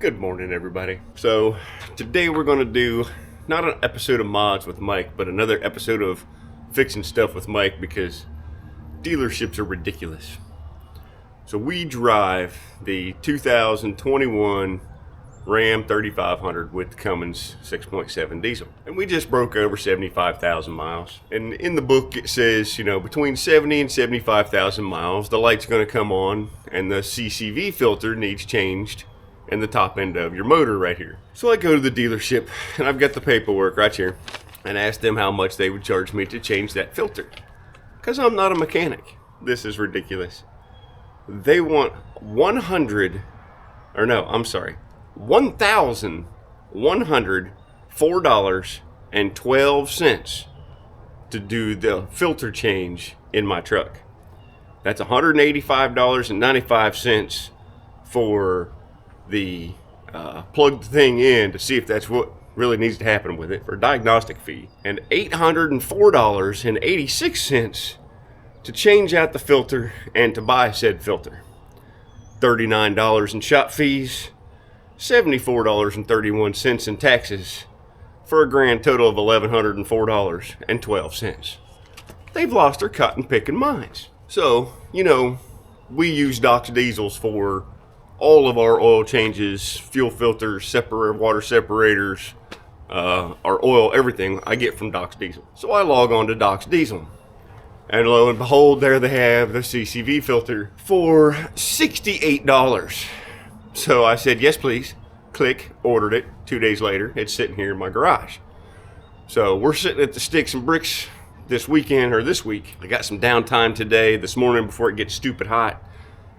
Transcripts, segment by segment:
Good morning, everybody. So today we're going to do not an episode of mods with Mike, but another episode of fixing stuff with Mike because dealerships are ridiculous. So we drive the 2021 Ram 3500 with the Cummins 6.7 diesel, and we just broke over 75,000 miles. And in the book it says, you know, between 70 and 75,000 miles the light's going to come on and the CCV filter needs changed in the top end of your motor right here. So I go to the dealership and I've got the paperwork right here and asked them how much they would charge me to change that filter, because I'm not a mechanic. This is ridiculous. They want $1,104.12 to do the filter change in my truck. That's $185.95 for the plug the thing in to see if that's what really needs to happen with it for a diagnostic fee, and $804.86 to change out the filter and to buy said filter. $39 in shop fees, $74.31 in taxes, for a grand total of $1,104.12. They've lost their cotton picking minds. So, you know, we use Doc's diesels for all of our oil changes, fuel filters, water separators, our oil, everything I get from Doc's diesel. So I log on to Doc's diesel, and lo and behold, there they have the CCV filter for $68. So I said, yes, please. Click, ordered it. 2 days later, it's sitting here in my garage. So we're sitting at the Sticks and Bricks this week. I got some downtime today, this morning, before it gets stupid hot.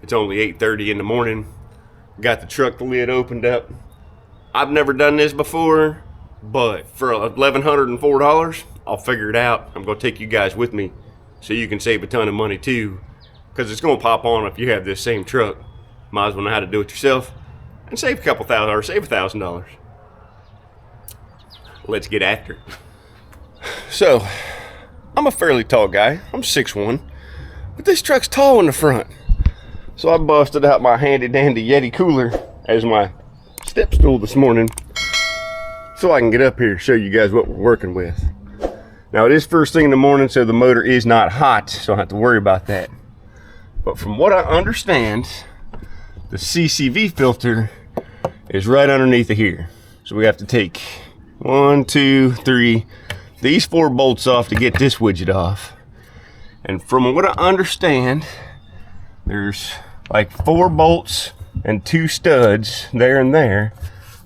It's only 8:30 in the morning. Got the truck lid opened up. I've never done this before, but for $1,104, I'll figure it out. I'm going to take you guys with me so you can save a ton of money too, because it's going to pop on if you have this same truck. Might as well know how to do it yourself and save a couple thousand, or save $1,000. Let's get after it. So, I'm a fairly tall guy. I'm 6'1", but this truck's tall in the front. So I busted out my handy dandy Yeti cooler as my step stool this morning so I can get up here and show you guys what we're working with. Now it is first thing in the morning, so the motor is not hot, so I don't have to worry about that. But from what I understand, the CCV filter is right underneath of here. So we have to take 1, 2, 3, these 4 bolts off to get this widget off. And from what I understand, there's like 4 bolts and 2 studs there and there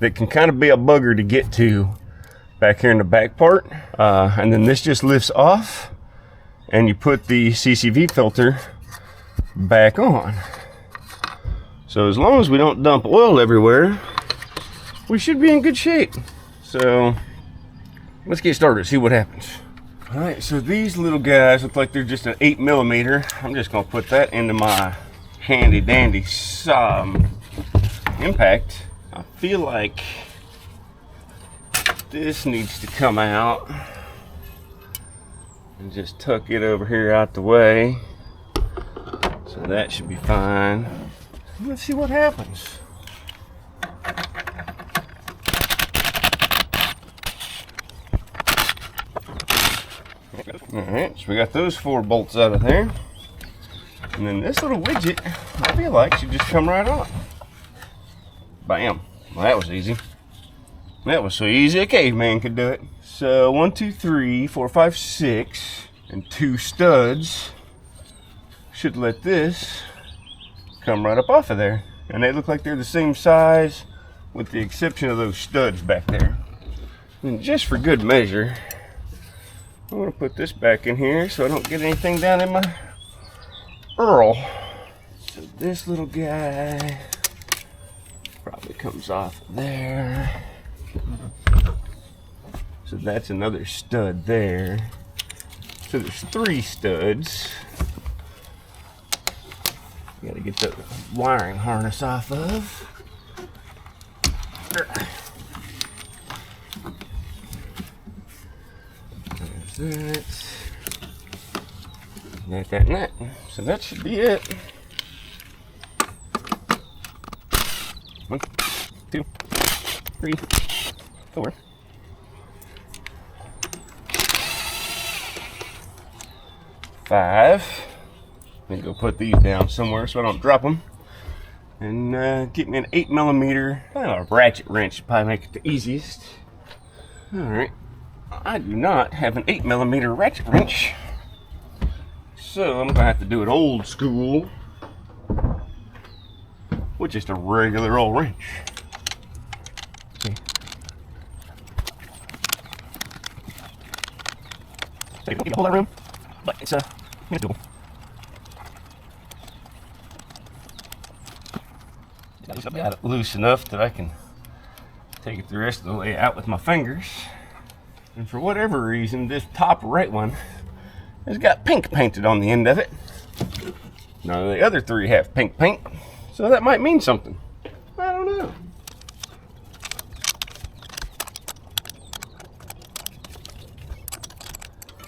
that can kind of be a bugger to get to back here in the back part. And then this just lifts off and you put the CCV filter back on. So as long as we don't dump oil everywhere, we should be in good shape. So let's get started, see what happens. All right, so these little guys look like they're just an 8mm. I'm just gonna put that into my handy dandy impact. I feel like this needs to come out and just tuck it over here out the way. So that should be fine. Let's see what happens. Alright, so we got those 4 bolts out of there. And then this little widget, I feel like, should just come right on. Bam. Well, that was easy. That was so easy a caveman could do it. So 1, 2, 3, 4, 5, 6, and 2 studs should let this come right up off of there. And they look like they're the same size, with the exception of those studs back there. And just for good measure, I'm going to put this back in here so I don't get anything down in my Earl. So this little guy probably comes off there. So that's another stud there. So there's 3 studs. Got to get the wiring harness off of. There's that. So that should be it. 2, 3, 4. 5. Let me go put these down somewhere so I don't drop them. And get me an 8mm ratchet wrench to probably make it the easiest. Alright, I do not have an 8mm ratchet wrench, so I'm gonna have to do it old school with just a regular old wrench. See? So you don't need a whole lot of room, but it's doable. I got it loose enough that I can take it the rest of the way out with my fingers. And for whatever reason, this top right one has got pink painted on the end of it. Now the other 3 have pink paint, so that might mean something. I don't know.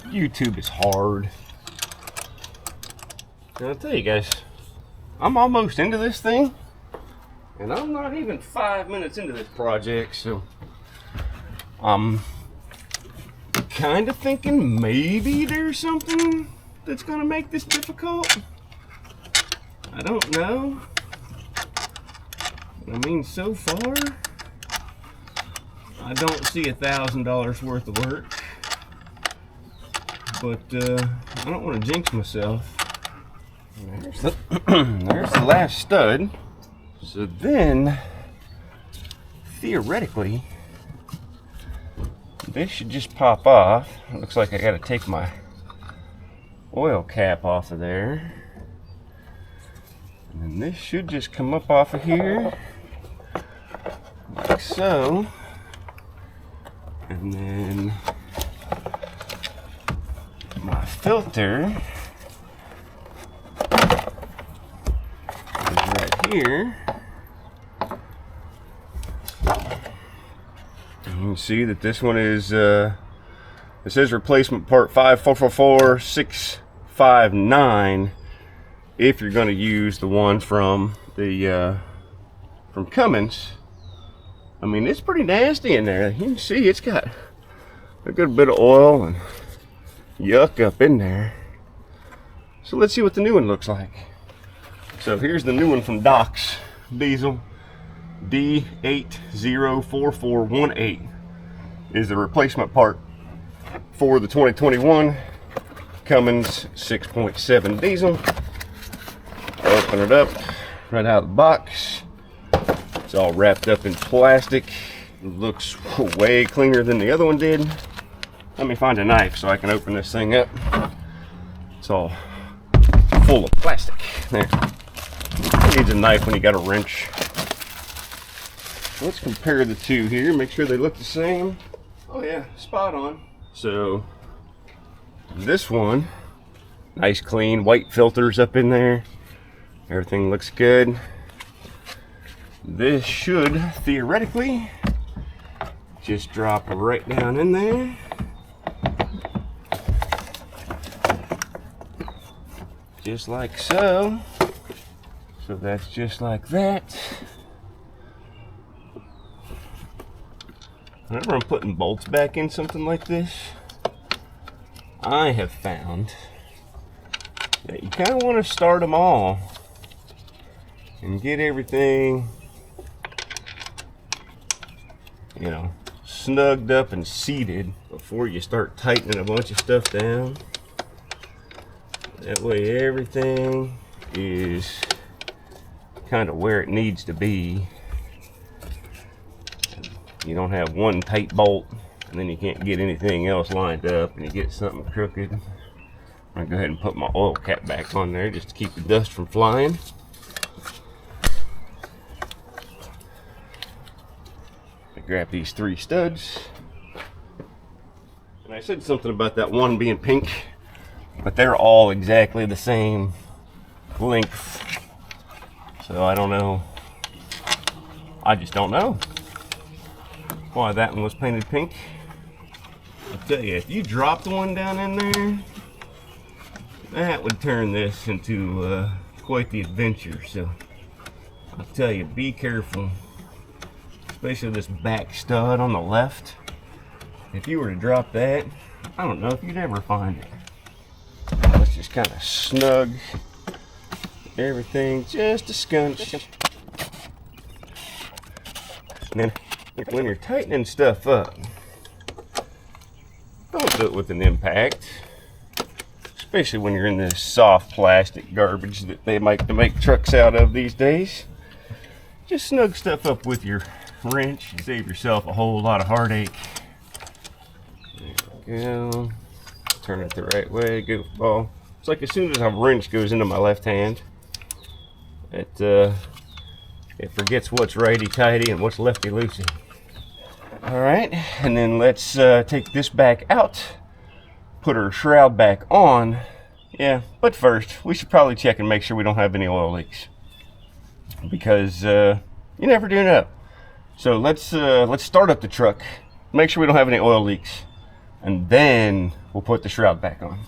YouTube is hard. Now I'll tell you guys, I'm almost into this thing. And I'm not even 5 minutes into this project, so I'm kind of thinking maybe there's something that's going to make this difficult. I don't know. I mean, so far, I don't see $1,000 worth of work. But I don't want to jinx myself. There's the last stud. So then, theoretically, this should just pop off. It looks like I got to take my oil cap off of there. And then this should just come up off of here, like so. And then my filter is right here. You can see that this one is, it says replacement part 5444659 if you're going to use the one from the, from Cummins. I mean, it's pretty nasty in there. You can see it's got a good bit of oil and yuck up in there. So let's see what the new one looks like. So here's the new one from Doc's diesel. D804418 is the replacement part for the 2021 Cummins 6.7 diesel. Open it up right out of the box. It's all wrapped up in plastic. It looks way cleaner than the other one did. Let me find a knife so I can open this thing up. It's all full of plastic. There. Who needs a knife when you got a wrench? Let's compare the two here, make sure they look the same. Oh yeah, spot on. So this one, nice clean white filters up in there. Everything looks good. This should theoretically just drop right down in there. Just like so. So that's just like that. Whenever I'm putting bolts back in something like this, I have found that you kind of want to start them all and get everything, you know, snugged up and seated before you start tightening a bunch of stuff down. That way everything is kind of where it needs to be. You don't have one tight bolt and then you can't get anything else lined up and you get something crooked. I'm gonna go ahead and put my oil cap back on there just to keep the dust from flying. I grab these 3 studs. And I said something about that one being pink, but they're all exactly the same length. So I don't know. I just don't know why that one was painted pink. I'll tell you, if you dropped one down in there, that would turn this into quite the adventure. So I'll tell you, be careful especially this back stud on the left. If you were to drop that, I don't know if you'd ever find it. Let's just kind of snug everything just a scunch. And then when you're tightening stuff up, don't do it with an impact, especially when you're in this soft plastic garbage that they like to make trucks out of these days. Just snug stuff up with your wrench and save yourself a whole lot of heartache. There we go. Turn it the right way, goofball. It's like as soon as a wrench goes into my left hand, it forgets what's righty-tighty and what's lefty-loosey. All right, and then let's take this back out, put our shroud back on. Yeah, but first, we should probably check and make sure we don't have any oil leaks, because you never do know. So let's start up the truck, make sure we don't have any oil leaks, and then we'll put the shroud back on.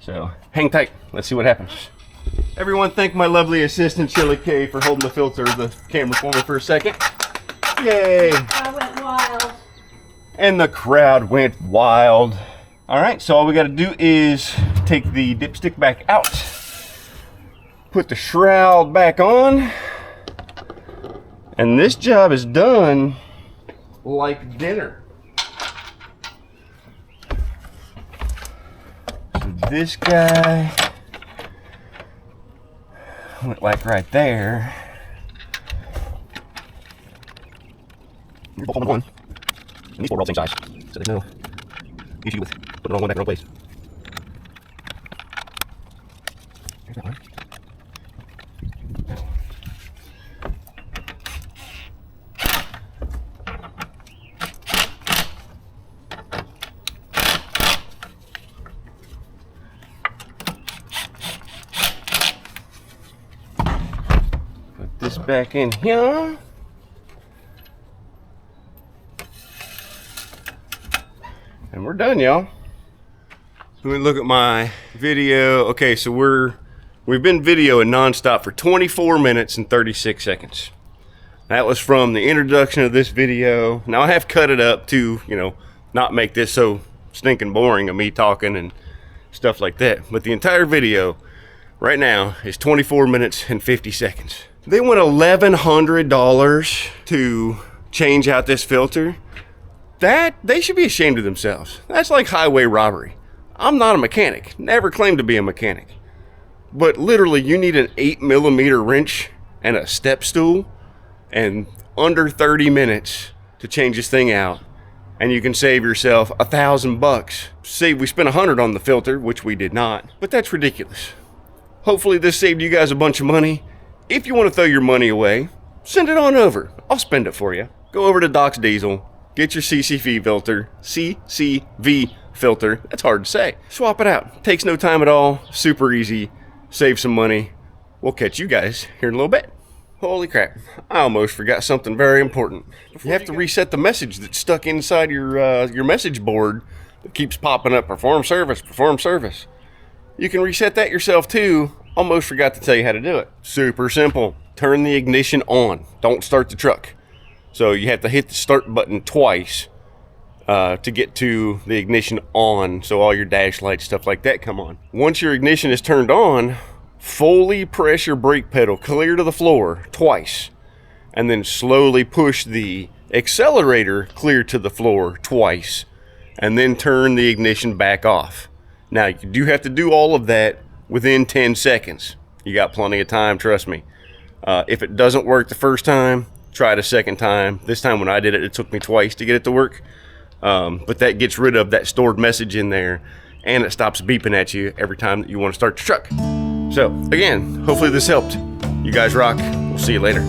So hang tight, let's see what happens. Everyone thank my lovely assistant Shelley K for holding the filter of the camera for me for a second. Yay! I went wild. And the crowd went wild. All right, so all we got to do is take the dipstick back out, put the shroud back on, and this job is done like dinner. So this guy went like right there. Both on one. And these four are all the same size, so there's no issue with putting it all one back in one place. There's that one. Put this back in here. And we're done, y'all. Let me look at my video. Okay, so we've been videoing nonstop for 24 minutes and 36 seconds. That was from the introduction of this video. Now I have cut it up to, you know, not make this so stinking boring of me talking and stuff like that. But the entire video right now is 24 minutes and 50 seconds. They went $1,100 to change out this filter. That, they should be ashamed of themselves. That's like highway robbery. I'm not a mechanic, never claimed to be a mechanic. But literally you need an 8mm wrench and a step stool and under 30 minutes to change this thing out. And you can save yourself $1,000. Say we spent $100 on the filter, which we did not, but that's ridiculous. Hopefully this saved you guys a bunch of money. If you want to throw your money away, send it on over. I'll spend it for you. Go over to Doc's Diesel. Get your CCV filter, CCV filter, that's hard to say. Swap it out, takes no time at all, super easy, save some money. We'll catch you guys here in a little bit. Holy crap, I almost forgot something very important. You have to reset the message that's stuck inside your message board that keeps popping up, perform service, perform service. You can reset that yourself too. Almost forgot to tell you how to do it. Super simple, turn the ignition on, don't start the truck. So you have to hit the start button twice to get to the ignition on, so all your dash lights, stuff like that come on. Once your ignition is turned on, fully press your brake pedal clear to the floor twice, and then slowly push the accelerator clear to the floor twice, and then turn the ignition back off. Now you do have to do all of that within 10 seconds. You got plenty of time, trust me. If it doesn't work the first time, try it a second time. This time when I did it, it took me twice to get it to work. But that gets rid of that stored message in there, and it stops beeping at you every time that you want to start your truck. So again, hopefully this helped. You guys rock. We'll see you later.